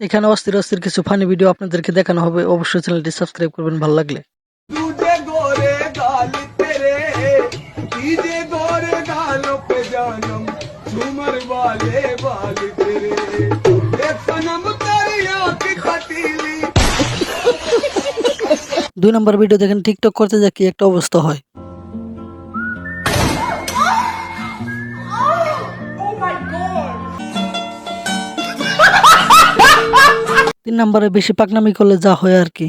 এখানে অস্থির অস্থির কিছু ফানি ভিডিও আপনাদেরকে দেখানো হবে, অবশ্যই চ্যানেলটি সাবস্ক্রাইব করবেন ভালো লাগলে। तुझे गोरे गाल तेरे तुझे गोरे गालों पे जानम झूमर वाले बाल तेरे एक सनम तेरी आँख खटीली। 2 নম্বর ভিডিও দেখেন, টিকটক করতে যা কি একটা অবস্থা হয়। 3 নম্বরে বেশি পাকনামি করলে যা হয় আর কি।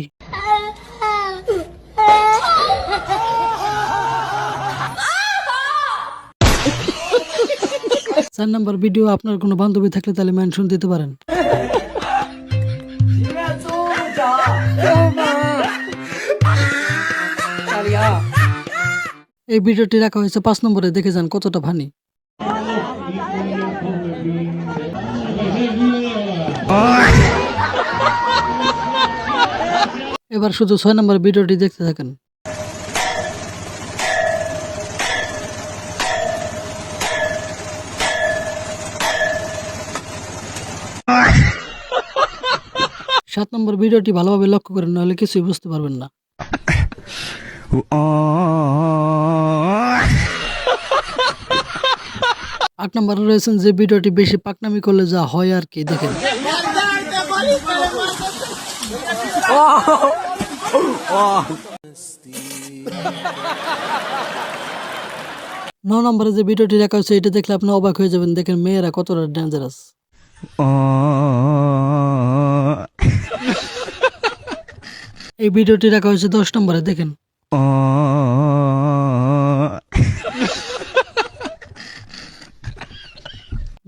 4 নম্বর ভিডিও, আপনার কোনো বান্ধবী থাকলে তাহলে মেনশন দিতে পারেন। এই ভিডিওটি রাখা হয়েছে 5 নম্বরে, দেখে যান কতটা ফানি। এবার শুধু 6 নম্বর ভিডিওটি দেখতে থাকেন। সাত নম্বর ভিডিওটি ভালোভাবে লক্ষ্য করেন, নাহলে কিছুই বুঝতে পারবেন না। 8 নম্বরে রয়েছেন যে ভিডিওটি বেশি পাকনামি করলে যা হয় আর কি, দেখেন। 9 নম্বরে যে ভিডিওটি রাখা হয়েছে এটা দেখলে আপনি অবাক হয়ে যাবেন, দেখেন মেয়েরা কতটা ডেঞ্জারাস। এই ভিডিওটি রাখা হয়েছে 10 নম্বরে, দেখেন।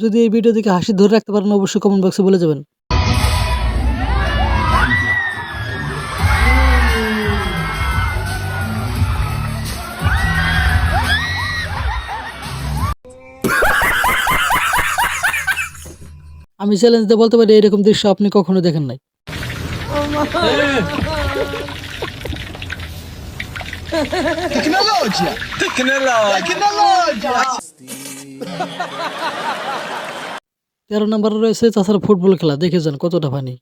যদি এই ভিডিও থেকে হাসি ধরে রাখতে পারেন অবশ্যই কমেন্ট বক্সে বলে যাবেন। আমি চ্যালেঞ্জ দিয়ে বলতে পারি এরকম দৃশ্য আপনি কখনো দেখেন নাই। Tecnologia. 13 নম্বরে রয়েছে তাছাড়া ফুটবল খেলা, দেখে যান কতটা ফানি।